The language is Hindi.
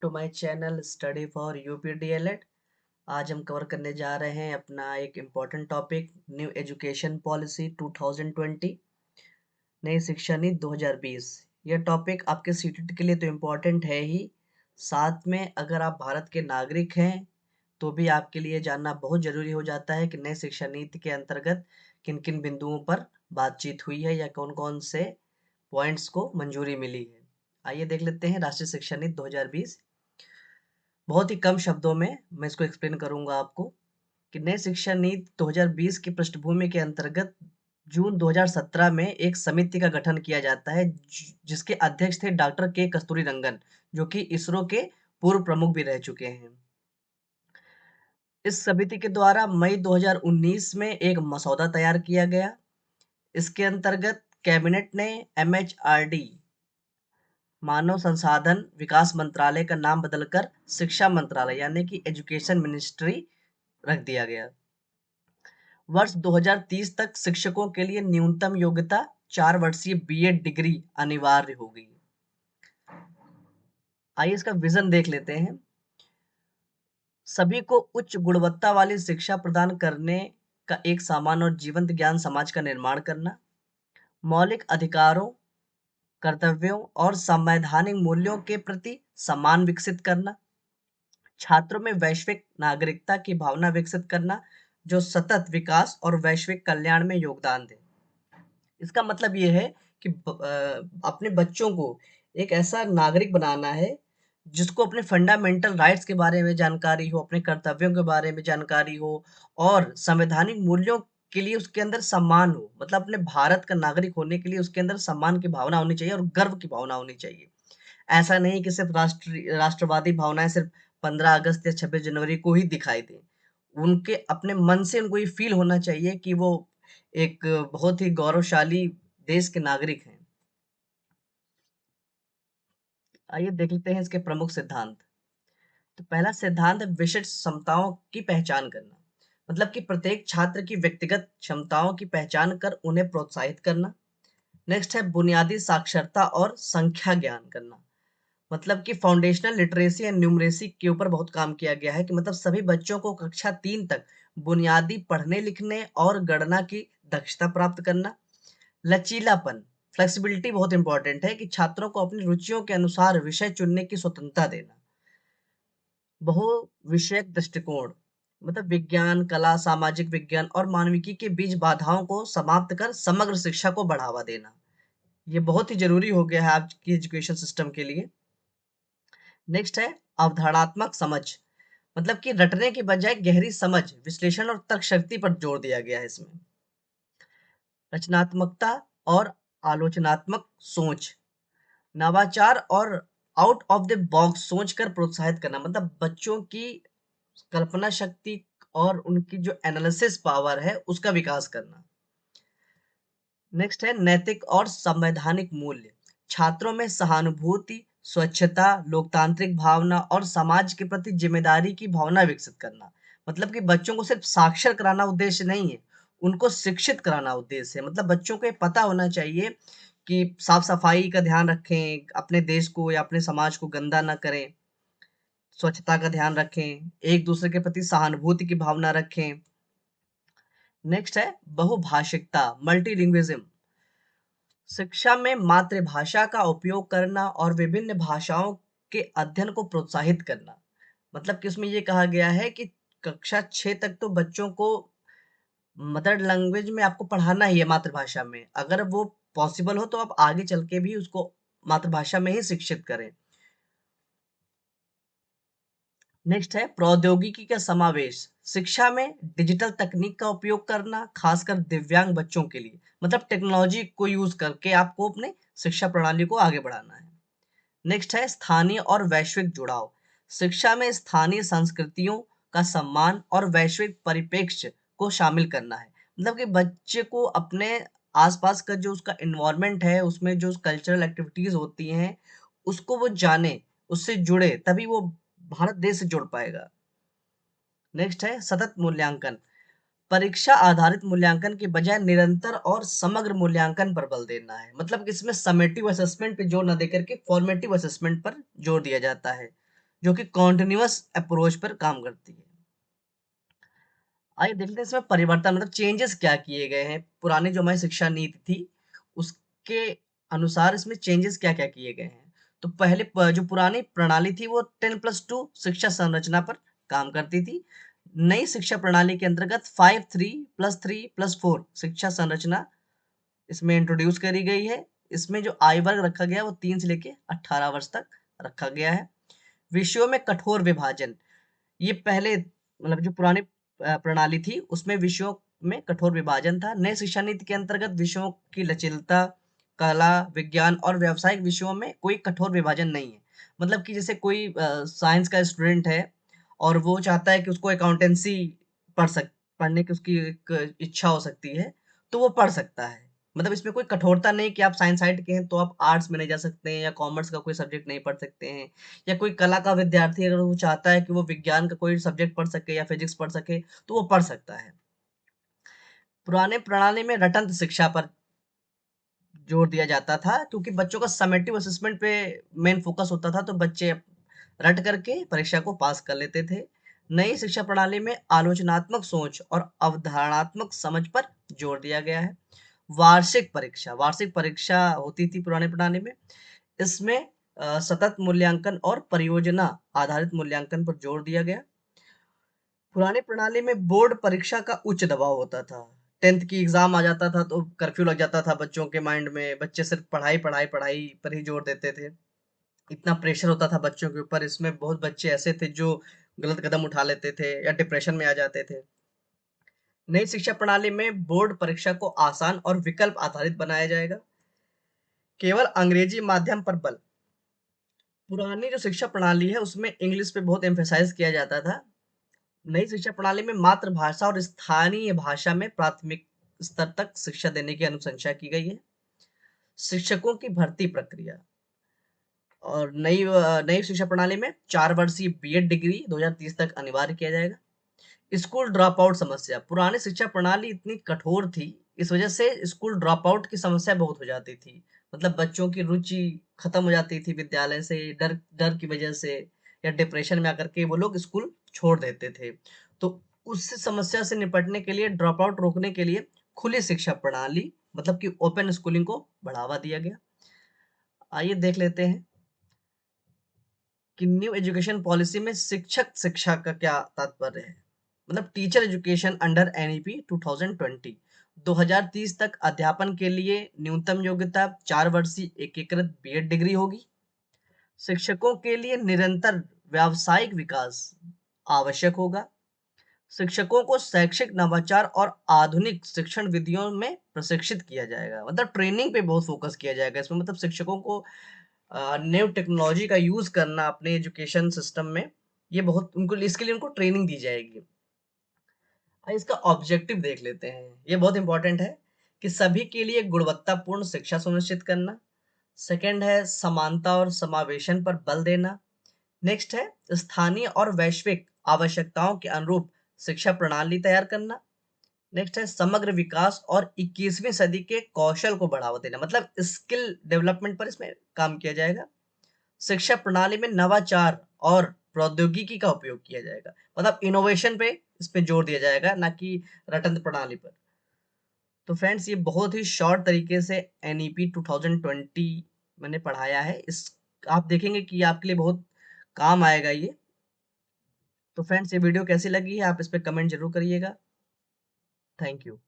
To my channel study for UP DElEd. आज हम कवर करने जा रहे हैं अपना एक important topic new education policy 2020, नई शिक्षा नीति 2020। यह टॉपिक आपके सीटेट के लिए तो इम्पॉर्टेंट है ही, साथ में अगर आप भारत के नागरिक हैं तो भी आपके लिए जानना बहुत ज़रूरी हो जाता है कि नई शिक्षा नीति के अंतर्गत किन किन बिंदुओं पर बातचीत हुई है या कौन कौन से पॉइंट्स को मंजूरी मिली है। आइए देख लेते हैं राष्ट्रीय शिक्षा नीति 2020। बहुत ही कम शब्दों में मैं इसको एक्सप्लेन करूंगा आपको कि नई शिक्षा नीति 2020 की पृष्ठभूमि के अंतर्गत जून 2017 में एक समिति का गठन किया जाता है जिसके अध्यक्ष थे डॉक्टर के कस्तूरी रंगन, जो कि इसरो के पूर्व प्रमुख भी रह चुके हैं। इस समिति के द्वारा मई 2019 में एक मसौदा तैयार किया गया। इसके अंतर्गत कैबिनेट ने एमएचआरडी मानव संसाधन विकास मंत्रालय का नाम बदलकर शिक्षा मंत्रालय यानी कि एजुकेशन मिनिस्ट्री रख दिया गया। वर्ष 2030 तक शिक्षकों के लिए न्यूनतम योग्यता 4 वर्षीय बीएड डिग्री अनिवार्य होगी। आइए इसका विजन देख लेते हैं। सभी को उच्च गुणवत्ता वाली शिक्षा प्रदान करने का एक समान और जीवंत ज्ञान समाज का निर्माण करना, मौलिक अधिकारों, कर्तव्यों और संवैधानिक मूल्यों के प्रति सम्मान विकसित करना, छात्रों में वैश्विक नागरिकता की भावना विकसित करना जो सतत विकास और वैश्विक कल्याण में योगदान दे। इसका मतलब ये है कि अपने बच्चों को एक ऐसा नागरिक बनाना है जिसको अपने फंडामेंटल राइट्स के बारे में जानकारी हो, अपने कर्तव्यों के बारे में जानकारी हो और संवैधानिक मूल्यों के लिए उसके अंदर सम्मान हो। मतलब अपने भारत का नागरिक होने के लिए उसके अंदर सम्मान की भावना होनी चाहिए और गर्व की भावना होनी चाहिए। ऐसा नहीं कि सिर्फ राष्ट्रवादी भावनाएं सिर्फ 15 अगस्त या 26 जनवरी को ही दिखाई दें। उनके अपने मन से उनको ये फील होना चाहिए कि वो एक बहुत ही गौरवशाली देश के नागरिक हैं। आइए देख लेते हैं इसके प्रमुख सिद्धांत। तो पहला सिद्धांत है विशिष्ट क्षमताओं की पहचान करना। मतलब कि प्रत्येक छात्र की व्यक्तिगत क्षमताओं की पहचान कर उन्हें प्रोत्साहित करना। नेक्स्ट है बुनियादी साक्षरता और संख्या ज्ञान करना। मतलब कि फाउंडेशनल लिटरेसी एंड न्यूमरेसी के ऊपर बहुत काम किया गया है कि मतलब सभी बच्चों को कक्षा 3 तक बुनियादी पढ़ने लिखने और गणना की दक्षता प्राप्त करना। लचीलापन, फ्लेक्सिबिलिटी बहुत इंपॉर्टेंट है कि छात्रों को अपनी रुचियों के अनुसार विषय चुनने की स्वतंत्रता देना। बहुविषयक दृष्टिकोण, मतलब विज्ञान, कला, सामाजिक विज्ञान और मानविकी के बीच बाधाओं को समाप्त कर समग्र शिक्षा को बढ़ावा देना। ये बहुत ही जरूरी हो गया है आज की एजुकेशन सिस्टम के लिए। नेक्स्ट है अवधारणात्मक समझ। मतलब कि रटने की बजाय गहरी समझ, विश्लेषण और तर्क शक्ति पर जोर दिया गया है इसमें। रचनात्मकता और आलोचनात्मक सोच, नवाचार और आउट ऑफ द बॉक्स सोच कर प्रोत्साहित करना। मतलब बच्चों की कल्पना शक्ति और उनकी जो एनालिसिस पावर है उसका विकास करना। नेक्स्ट है नैतिक और संवैधानिक मूल्य, छात्रों में सहानुभूति, स्वच्छता, लोकतांत्रिक भावना और समाज के प्रति जिम्मेदारी की भावना विकसित करना। मतलब कि बच्चों को सिर्फ साक्षर कराना उद्देश्य नहीं है, उनको शिक्षित कराना उद्देश्य है। मतलब बच्चों को ये पता होना चाहिए कि साफ सफाई का ध्यान रखें, अपने देश को या अपने समाज को गंदा ना करें, स्वच्छता का ध्यान रखें, एक दूसरे के प्रति सहानुभूति की भावना रखें। नेक्स्ट है बहुभाषिकता, मल्टीलिंग्विज्म, शिक्षा में मातृभाषा का उपयोग करना और विभिन्न भाषाओं के अध्ययन को प्रोत्साहित करना। मतलब कि उसमें ये कहा गया है कि कक्षा 6 तक तो बच्चों को मदर लैंग्वेज में आपको पढ़ाना ही है, मातृभाषा में। अगर वो पॉसिबल हो तो आप आगे चल के भी उसको मातृभाषा में ही शिक्षित करें। नेक्स्ट है प्रौद्योगिकी का समावेश, शिक्षा में डिजिटल तकनीक का उपयोग करना, खासकर दिव्यांग बच्चों के लिए। मतलब टेक्नोलॉजी को यूज करके आपको अपने शिक्षा प्रणाली को आगे बढ़ाना है। नेक्स्ट है स्थानीय और वैश्विक जुड़ाव, शिक्षा में स्थानीय संस्कृतियों का सम्मान और वैश्विक परिप्रेक्ष्य को शामिल करना है। मतलब कि बच्चे को अपने आसपास का जो उसका इन्वायरमेंट है उसमें जो कल्चरल एक्टिविटीज होती हैं उसको वो जाने, उससे जुड़े, तभी वो भारत देश से जुड़ पाएगा। नेक्स्ट है सतत मूल्यांकन, परीक्षा आधारित मूल्यांकन के बजाय निरंतर और समग्र मूल्यांकन पर बल देना है। मतलब कि इसमें समेटिव असेसमेंट पे जोर न देकर के फॉर्मेटिव असेसमेंट पर जोर दिया जाता है। जो कि कॉन्टिन्यूअस अप्रोच पर काम करती है। आइए देखते हैं इसमें परिवर्तन मतलब चेंजेस क्या किए गए हैं। पुरानी जो हमारी शिक्षा नीति थी, उसके अनुसार इसमें चेंजेस क्या-क्या किए गए हैं। तो पहले जो पुरानी प्रणाली थी वो 10+2 शिक्षा संरचना पर काम करती थी। नई शिक्षा प्रणाली के अंतर्गत 5 3+3+4 शिक्षा संरचना इसमें इंट्रोड्यूस करी गई है। इसमें जो आयु वर्ग रखा गया है वो 3 से लेके 18 वर्ष तक रखा गया है। विषयों में कठोर विभाजन, ये पहले मतलब जो पुरानी प्रणाली थी उसमें विषयों में कठोर विभाजन था। नई शिक्षा नीति के अंतर्गत विषयों की लचीलता, कला, विज्ञान और व्यावसायिक विषयों में कोई कठोर विभाजन नहीं है। मतलब कि जैसे कोई साइंस का स्टूडेंट है और वो चाहता है कि उसको अकाउंटेंसी पढ़ सक पढ़ने की उसकी एक इच्छा हो सकती है, तो वो पढ़ सकता है। मतलब इसमें कोई कठोरता नहीं कि आप साइंस साइड के हैं तो आप आर्ट्स में नहीं जा सकते हैं या कॉमर्स का कोई सब्जेक्ट नहीं पढ़ सकते हैं। या कोई कला का विद्यार्थी अगर वो चाहता है कि वो विज्ञान का कोई सब्जेक्ट पढ़ सके या फिजिक्स पढ़ सके, तो वो पढ़ सकता है। पुराने प्रणाली में रटंत शिक्षा पर जोर दिया जाता था क्योंकि बच्चों का समेटिव असेसमेंट पे मेन फोकस होता था, तो बच्चे रट करके परीक्षा को पास कर लेते थे। नई शिक्षा प्रणाली में आलोचनात्मक सोच और अवधारणात्मक समझ पर जोर दिया गया है। वार्षिक परीक्षा होती थी पुरानी प्रणाली में। इसमें सतत मूल्यांकन और परियोजना आधारित मूल्यांकन पर जोर दिया गया। पुरानी प्रणाली में बोर्ड परीक्षा का उच्च दबाव होता था। 10th की एग्जाम आ जाता था तो कर्फ्यू लग जाता था बच्चों के माइंड में। बच्चे सिर्फ पढ़ाई पढ़ाई पढ़ाई पर ही जोर देते थे। इतना प्रेशर होता था बच्चों के ऊपर। इसमें बहुत बच्चे ऐसे थे जो गलत कदम उठा लेते थे या डिप्रेशन में आ जाते थे। नई शिक्षा प्रणाली में बोर्ड परीक्षा को आसान और विकल्प आधारित बनाया जाएगा। केवल अंग्रेजी माध्यम पर बल। पुरानी जो शिक्षा प्रणाली है उसमें इंग्लिश पे बहुत एम्फेसाइज किया जाता था। नई शिक्षा प्रणाली में मातृभाषा और स्थानीय भाषा में प्राथमिक स्तर तक शिक्षा देने की अनुशंसा की गई है। शिक्षकों की भर्ती प्रक्रिया और नई शिक्षा प्रणाली में 4 वर्षीय बीएड डिग्री 2030 तक अनिवार्य किया जाएगा। स्कूल ड्रॉप आउट समस्या, पुरानी शिक्षा प्रणाली इतनी कठोर थी, इस वजह से स्कूल ड्रॉप आउट की समस्या बहुत हो जाती थी। मतलब बच्चों की रुचि खत्म हो जाती थी विद्यालय से, डर डर की वजह से या डिप्रेशन में आकर के वो लोग स्कूल छोड़ देते थे। तो उस समस्या से निपटने के लिए, ड्रॉप आउट रोकने के लिए खुली शिक्षा प्रणाली मतलब कि ओपन स्कूलिंग को बढ़ावा दिया गया। आइए देख लेते हैं कि न्यू एजुकेशन पॉलिसी में शिक्षक शिक्षा का क्या तात्पर्य है। मतलब टीचर एजुकेशन अंडर एनईपी 2020 2030 तक अध्यापन के लिए न्यूनतम योग्यता 4 वर्षीय एकीकृत बीएड डिग्री होगी। शिक्षकों के लिए निरंतर व्यावसायिक विकास आवश्यक होगा। शिक्षकों को शैक्षिक नवाचार और आधुनिक शिक्षण विधियों में प्रशिक्षित किया जाएगा। मतलब ट्रेनिंग पे बहुत फोकस किया जाएगा इसमें। मतलब शिक्षकों को न्यू टेक्नोलॉजी का यूज करना अपने एजुकेशन सिस्टम में, ये बहुत उनको इसके लिए उनको ट्रेनिंग दी जाएगी। इसका ऑब्जेक्टिव देख लेते हैं, ये बहुत इंपॉर्टेंट है कि सभी के लिए गुणवत्तापूर्ण शिक्षा सुनिश्चित करना। सेकंड है समानता और समावेशन पर बल देना। नेक्स्ट है स्थानीय और वैश्विक आवश्यकताओं के अनुरूप शिक्षा प्रणाली तैयार करना। नेक्स्ट है समग्र विकास और 21वीं सदी के कौशल को बढ़ावा देना। मतलब स्किल डेवलपमेंट पर इसमें काम किया जाएगा। शिक्षा प्रणाली में नवाचार और प्रौद्योगिकी का उपयोग किया जाएगा। मतलब इनोवेशन पे इस पे जोर दिया जाएगा, ना कि रटंत प्रणाली पर। तो फ्रेंड्स ये बहुत ही शॉर्ट तरीके से एनईपी 2020 मैंने पढ़ाया है। इस आप देखेंगे कि आपके लिए बहुत काम आएगा ये। तो फ्रेंड्स ये वीडियो कैसी लगी है आप इस पे कमेंट जरूर करिएगा। Thank you.